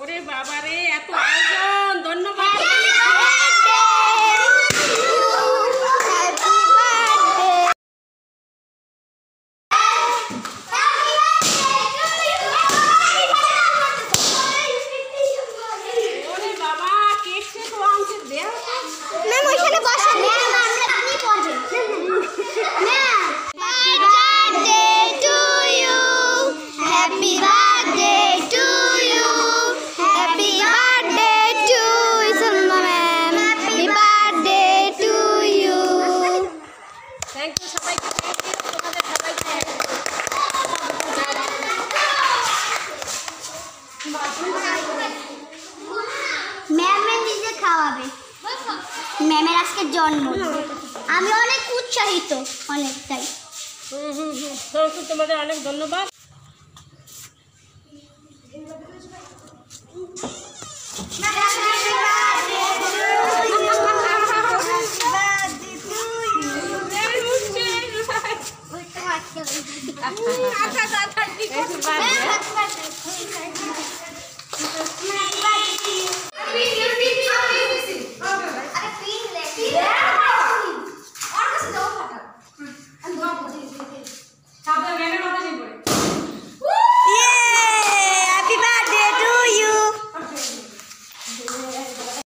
ওরে বাবা রে, এত আয়োজন, ধন্যবাদ। ম্যামের আজকে জন্ম, আমি অনেক উৎসাহিত, অনেকটাই। তোমাদের অনেক ধন্যবাদ।